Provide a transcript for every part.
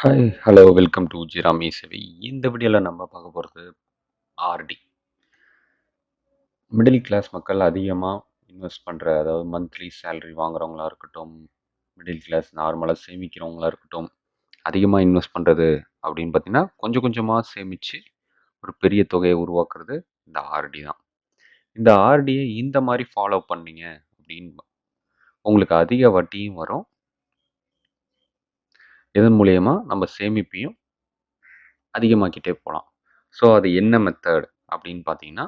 Hi, hello, welcome to ஜிராமி சேவை. இந்த வீடியோவில் நம்ம பார்க்க போகிறது ஆர்டி. மிடில் கிளாஸ் மக்கள் அதிகமாக இன்வெஸ்ட் பண்ணுற, அதாவது மந்த்லி சேலரி வாங்குறவங்களா இருக்கட்டும், மிடில் கிளாஸ் நார்மலாக சேமிக்கிறவங்களா இருக்கட்டும், அதிகமாக இன்வெஸ்ட் பண்ணுறது அப்படின்னு பார்த்தீங்கன்னா கொஞ்சம் கொஞ்சமாக சேமித்து ஒரு பெரிய தொகையை உருவாக்குறது இந்த ஆர்டி தான். இந்த ஆர்டியை இந்த மாதிரி ஃபாலோ பண்ணீங்க அப்படின்னு உங்களுக்கு அதிக வட்டியும் வரும். இதன் மூலயமா நம்ம சேமிப்பையும் அதிகமாக்கிட்டே போகலாம். ஸோ அது என்ன மெத்தட் அப்படின்னு பார்த்தீங்கன்னா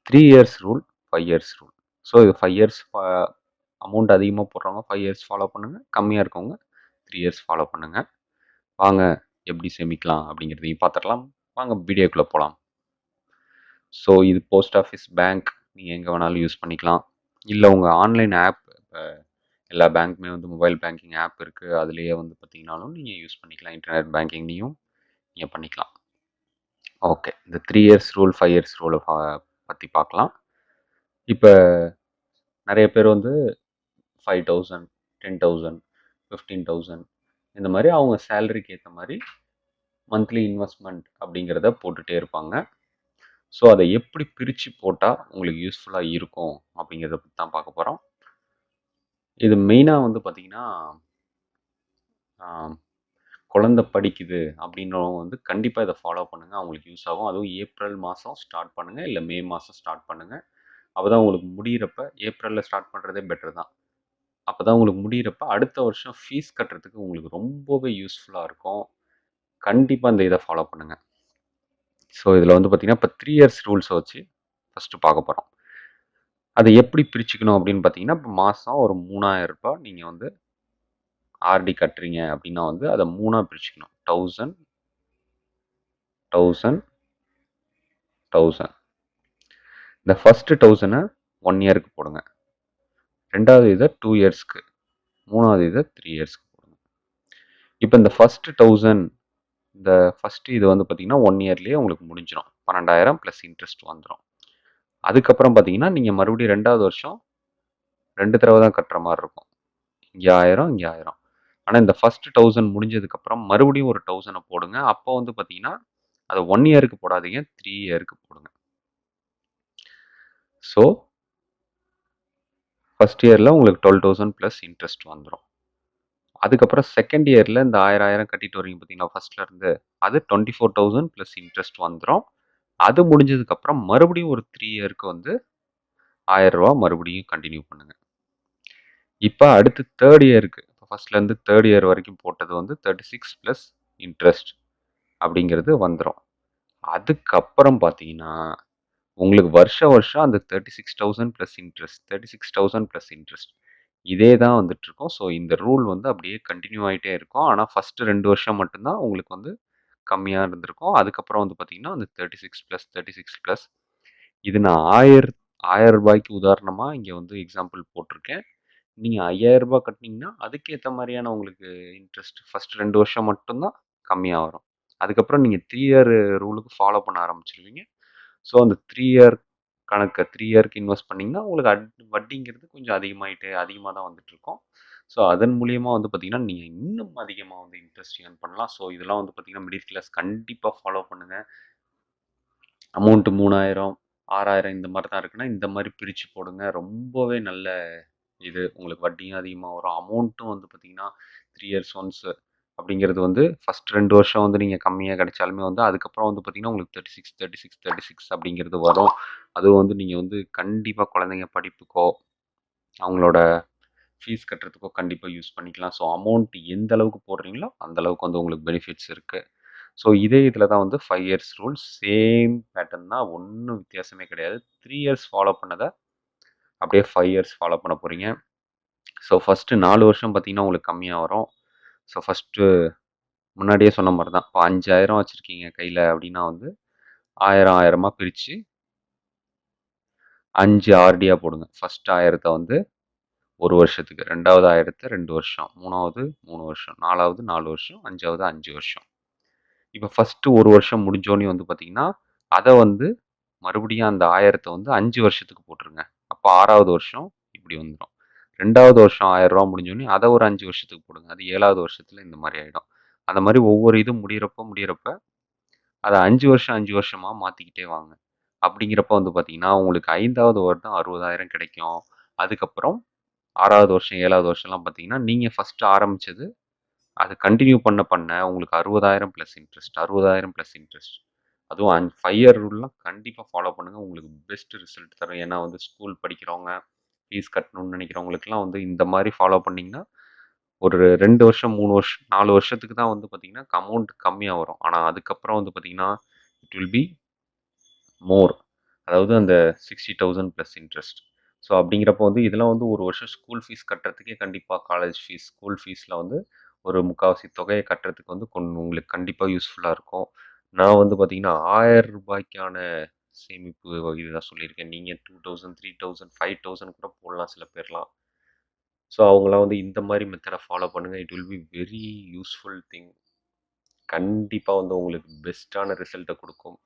3 years rule, 5 years rule. So இது 5 இயர்ஸ் அமௌண்ட் அதிகமாக போடுறவங்க 5 இயர்ஸ் ஃபாலோ பண்ணுங்கள். கம்மியாக இருக்கவங்க 3 இயர்ஸ் ஃபாலோ பண்ணுங்கள். வாங்க எப்படி சேமிக்கலாம் அப்படிங்கிறதையும் பார்த்துடலாம். வாங்க வீடியோக்குள்ளே போகலாம். ஸோ இது போஸ்ட் ஆஃபீஸ், பேங்க், நீங்கள் எங்கே வேணாலும் யூஸ் பண்ணிக்கலாம். இல்லை உங்கள் ஆன்லைன் ஆப், இப்போ எல்லா பேங்க்குமே வந்து மொபைல் பேங்கிங் ஆப் இருக்குது, அதுலேயே வந்து பார்த்தீங்கன்னாலும் நீங்கள் யூஸ் பண்ணிக்கலாம். இன்டர்நெட் பேங்கிங்லேயும் நீங்கள் பண்ணிக்கலாம். ஓகே, இந்த 3 இயர்ஸ் ரூல், 5 இயர்ஸ் ரூலை பற்றி பார்க்கலாம். இப்போ நிறைய பேர் வந்து 5,000, 10,000, 15,000 இந்த மாதிரி அவங்க சேலரிக்கு ஏற்ற மாதிரி மந்த்லி இன்வெஸ்ட்மெண்ட் அப்படிங்கிறத போட்டுகிட்டே இருப்பாங்க. ஸோ அதை எப்படி பிரித்து போட்டால் உங்களுக்கு யூஸ்ஃபுல்லாக இருக்கும் அப்படிங்கிறத பற்றி தான் பார்க்க போகிறோம். இது மெயினாக வந்து பார்த்திங்கன்னா குழந்தை படிக்குது அப்படின்றவங்க வந்து கண்டிப்பாக இதை ஃபாலோ பண்ணுங்கள். அவங்களுக்கு யூஸ் ஆகும். அதுவும் ஏப்ரல் மாதம் ஸ்டார்ட் பண்ணுங்கள், இல்லை மே மாதம் ஸ்டார்ட் பண்ணுங்கள். அப்போ தான் உங்களுக்கு முடிகிறப்ப, ஏப்ரலில் ஸ்டார்ட் பண்ணுறதே பெட்டர் தான். அப்போ தான் உங்களுக்கு முடிகிறப்ப அடுத்த வருஷம் ஃபீஸ் கட்டுறதுக்கு உங்களுக்கு ரொம்பவே யூஸ்ஃபுல்லாக இருக்கும். கண்டிப்பாக இந்த இதை ஃபாலோ பண்ணுங்கள். ஸோ இதில் வந்து பார்த்திங்கன்னா இப்போ 3 இயர்ஸ் ரூல்ஸை வச்சு ஃபஸ்ட்டு பார்க்க போகிறோம். அதை எப்படி பிரிச்சுக்கணும் அப்படின்னு பார்த்தீங்கன்னா, இப்போ மாதம் ஒரு 3,000 ரூபாய் நீங்கள் வந்து ஆர்டி கட்டுறீங்க அப்படின்னா வந்து அதை 3ஆக பிரிச்சுக்கணும். 1000, 1000, 1000. இந்த ஃபஸ்ட்டு 1000 1 இயருக்கு போடுங்க. ரெண்டாவது இதை 2 இயர்ஸ்க்கு, மூணாவது இதை 3 இயர்ஸ்க்கு போடுங்க. இப்போ இந்த ஃபஸ்ட்டு 1000, இந்த ஃபஸ்ட்டு இது வந்து பார்த்தீங்கன்னா 1 இயர்லேயே உங்களுக்கு முடிஞ்சிடும். 12,000 ப்ளஸ் இன்ட்ரெஸ்ட் வந்துடும். அதுக்கப்புறம் பார்த்தீங்கன்னா நீங்கள் மறுபடியும் ரெண்டாவது வருஷம் 2 தடவை தான் கட்டுற மாதிரி இருக்கும். இங்கே 1000, இங்கே 1000. ஆனால் இந்த ஃபஸ்ட்டு 1000 முடிஞ்சதுக்கப்புறம் மறுபடியும் ஒரு 1000 போடுங்க. அப்போ வந்து பார்த்தீங்கன்னா அதை 1 இயருக்கு போடாதீங்க, 3 இயருக்கு போடுங்க. ஸோ ஃபஸ்ட் இயரில் உங்களுக்கு 12,000 ப்ளஸ் இன்ட்ரெஸ்ட் வந்துடும். அதுக்கப்புறம் செகண்ட் இயரில் இந்த 1000 கட்டிட்டு வரீங்க பார்த்தீங்களா ஃபஸ்ட்லேருந்து, அது 24,000 ப்ளஸ் இன்ட்ரெஸ்ட் வந்துடும். அது முடிஞ்சதுக்கப்புறம் மறுபடியும் ஒரு 3 இயருக்கு வந்து 1000 ரூபா மறுபடியும் கண்டினியூ பண்ணுங்கள். இப்போ அடுத்து தேர்ட் இயருக்கு, இப்போ ஃபஸ்ட்லேருந்து தேர்ட் இயர் வரைக்கும் போட்டது வந்து 36 ப்ளஸ் இன்ட்ரெஸ்ட் அப்படிங்கிறது வந்துடும். அதுக்கப்புறம் பார்த்தீங்கன்னா உங்களுக்கு வருஷம் வருஷம் அந்த 36,000 ப்ளஸ் இன்ட்ரெஸ்ட், 36,000 ப்ளஸ் இன்ட்ரெஸ்ட் இதே தான் வந்துட்டுருக்கும். ஸோ இந்த ரூல் வந்து அப்படியே கண்டினியூ ஆகிட்டே இருக்கும். ஆனால் ஃபஸ்ட்டு 2 வருஷம் மட்டும்தான் உங்களுக்கு வந்து கம்மியாக இருந்திருக்கும். அதுக்கப்புறம் வந்து பார்த்தீங்கன்னா அந்த 36 ப்ளஸ் 36 ப்ளஸ் இது நான் 1000 ரூபாய்க்கு உதாரணமாக இங்கே வந்து எக்ஸாம்பிள் போட்டிருக்கேன். நீங்கள் 5,000 ரூபாய் கட்டினீங்கன்னா அதுக்கேற்ற மாதிரியான உங்களுக்கு இன்ட்ரெஸ்ட் ஃபஸ்ட்டு 2 வருஷம் மட்டும்தான் கம்மியாக வரும். அதுக்கப்புறம் நீங்கள் 3 இயர் ரூலுக்கு ஃபாலோ பண்ண ஆரம்பிச்சிருவீங்க. ஸோ அந்த 3 இயர் கணக்கை 3 இயருக்கு இன்வெஸ்ட் பண்ணிங்கன்னா உங்களுக்கு வட்டிங்கிறது கொஞ்சம் அதிகமாக தான் வந்துட்டுருக்கும். ஸோ அதன் மூலியமாக வந்து பார்த்தீங்கன்னா நீங்கள் இன்னும் அதிகமாக வந்து இன்ட்ரெஸ்ட் ஏர்ன் பண்ணலாம். ஸோ இதெல்லாம் வந்து பார்த்தீங்கன்னா மிடில் கிளாஸ் கண்டிப்பாக ஃபாலோ பண்ணுங்கள். அமௌண்ட்டு 3,000, 6,000 இந்த மாதிரி தான் இருக்குன்னா இந்த மாதிரி பிரித்து போடுங்க. ரொம்பவே நல்ல இது. உங்களுக்கு வட்டியும் அதிகமாக வரும். அமௌண்ட்டும் வந்து பார்த்தீங்கன்னா 3 இயர்ஸ் ஒன்ஸ் அப்படிங்கிறது வந்து ஃபஸ்ட் 2 வருஷம் வந்து நீங்கள் கம்மியாக கிடைச்சாலுமே வந்து அதுக்கப்புறம் வந்து பார்த்தீங்கன்னா உங்களுக்கு 36, 36, 36 அப்படிங்கிறது வரும். அதுவும் வந்து நீங்கள் வந்து கண்டிப்பாக குழந்தைங்க படிப்புக்கோ, அவங்களோட ஃபீஸ் கட்டுறதுக்கோ கண்டிப்பாக யூஸ் பண்ணிக்கலாம். ஸோ அமௌண்ட் எந்த அளவுக்கு போடுறீங்களோ அந்த அளவுக்கு வந்து உங்களுக்கு பெனிஃபிட்ஸ் இருக்குது. ஸோ இதே இதில் தான் வந்து 5 இயர்ஸ் ரூல் சேம் பேட்டர்ன் தான், ஒன்றும் வித்தியாசமே கிடையாது. 3 இயர்ஸ் ஃபாலோ பண்ணதை அப்படியே 5 இயர்ஸ் ஃபாலோ பண்ண போகிறீங்க. ஸோ ஃபஸ்ட்டு 4 வருஷம் பார்த்தீங்கன்னா உங்களுக்கு கம்மியாக வரும். ஸோ ஃபஸ்ட்டு முன்னாடியே சொன்ன மாதிரி தான். இப்போ 5,000 வச்சுருக்கீங்க கையில் அப்படின்னா வந்து 1000 1000மாக பிரித்து 5 ஆர்டியாக போடுங்க. ஃபஸ்ட்டு 1000 வந்து 1 வருஷத்துக்கு, ரெண்டாவது 1000 2 வருஷம், மூணாவது 3 வருஷம், நாலாவது 4 வருஷம், அஞ்சாவது 5 வருஷம். இப்போ ஃபஸ்ட்டு 1 வருஷம் முடிஞ்சோடனே வந்து பார்த்தீங்கன்னா அதை வந்து மறுபடியும் அந்த 1000 வந்து 5 வருஷத்துக்கு போட்டுருங்க. அப்போ 6வது வருஷம் இப்படி வந்துடும். 2வது வருஷம் ரூ. 1000 முடிஞ்சோனே அத ஒரு 5 வருஷத்துக்கு போடுங்க. அது 7வது வருஷத்துல இந்த மாரி ஆயிடும். அந்த மாரி ஒவ்வொரு இது முடியறப்ப அத 5 வருஷம் 5 வருஷமா மாத்திக்கிட்டே வாங்க. அப்படிங்கிறப்ப வந்து பார்த்தீங்கன்னா, உங்களுக்கு 5வது வருடம் 60,000 கிடைக்கும். அதுக்கப்புறம் 6வது வருஷம், 7வது வருஷம்லாம் பார்த்தீங்கன்னா, நீங்க ஃபர்ஸ்ட்டு ஆரம்பிச்சது அது கன்டின்யூ பண்ண உங்களுக்கு 60,000 பிளஸ் இன்ட்ரெஸ்ட் 60,000 பிளஸ் இன்ட்ரெஸ்ட். அதுவும் 5 இயர் ரூல்லாம் கண்டிப்பா ஃபாலோ பண்ணுங்க. உங்களுக்கு பெஸ்ட் ரிசல்ட் தரும். ஏன்னா வந்து ஸ்கூல் படிக்கிறவங்க, ஃபீஸ் கட்டணும்னு நினைக்கிறவங்களுக்குலாம் வந்து இந்த மாரி ஃபாலோ பண்ணீங்கன்னா, ஒரு 2 வருஷம், 3 வருஷம், 4 வருஷத்துக்கு தான் வந்து பார்த்தீங்கன்னா, அமௌண்ட் கம்மியா வரும். ஆனா அதுக்கப்புறம் வந்து பார்த்தீங்கன்னா, இட் வில் பி மோர். அதாவது அந்த 60,000 பிளஸ் இன்ட்ரெஸ்ட். ஸோ அப்படிங்கிறப்போ வந்து இதெல்லாம் வந்து ஒரு வருஷம் ஸ்கூல் ஃபீஸ் கட்டுறதுக்கே கண்டிப்பா காலேஜ் ஃபீஸ், ஸ்கூல் ஃபீஸ்ல வந்து ஒரு முக்காவாசி தொகைய கட்டுறதுக்கு வந்து உங்களுக்கு கண்டிப்பா யூஸ்ஃபுல்லா இருக்கும். நான் வந்து பார்த்தீங்கன்னா, ரூ. 1000க்கான சேமிப்பு வகை தான் சொல்லியிருக்கேன். நீங்க 2000, 3000, 5000 கூட போடலாம் சில பேர்லாம். ஸோ அவங்கலாம் வந்து இந்த மாரி மெத்தட ஃபாலோ பண்ணுங்க. It will be very useful thing. கண்டிப்பா வந்து உங்களுக்கு பெஸ்ட்டான ரிசல்ட்ட குடுக்கும்.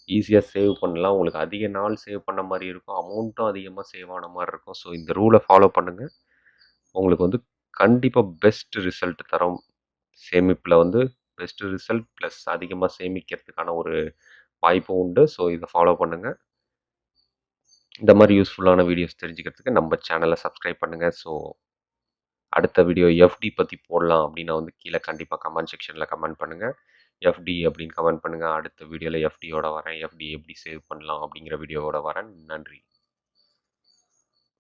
ஈஸியா சேவ் பண்ணலாம். உங்களுக்கு அதிக நாள் சேவ் பண்ண மாரி இருக்கும். அமௌண்ட்டும் அதிகமா சேவ் ஆன மாரி இருக்கும். ஸோ இந்த ரூல ஃபாலோ பண்ணுங்க. உங்களுக்கு வந்து கண்டிப்பா பெஸ்ட் ரிசல்ட் தரும். சேமிப்புல வந்து பெஸ்ட் ரிசல்ட் பிளஸ் அதிகமா சேமிக்கிறதுக்கான ஒரு வாய்ப்பும் உண்டு. ஸோ இத ஃபாலோ பண்ணுங்க. இந்த மாரி யூஸ்ஃபுல்லான வீடியோஸ் தெரிஞ்சுக்கிறதுக்கு நம்ம சேனல சப்ஸ்கிரைப் பண்ணுங்க. ஸோ அடுத்த வீடியோ எஃப்டி பத்தி போடலாம் அப்டின்னா வந்து கீழ கண்டிப்பா கமெண்ட் செக்ஷன்ல கமெண்ட் பண்ணுங்க. எஃப்டி அப்படின்னு கமெண்ட் பண்ணுங்க. அடுத்த வீடியோல எஃப்டியோட வரேன். எஃப்டி எப்படி சேவ் பண்ணலாம் அப்படிங்கிற வீடியோவோட வரேன். நன்றி.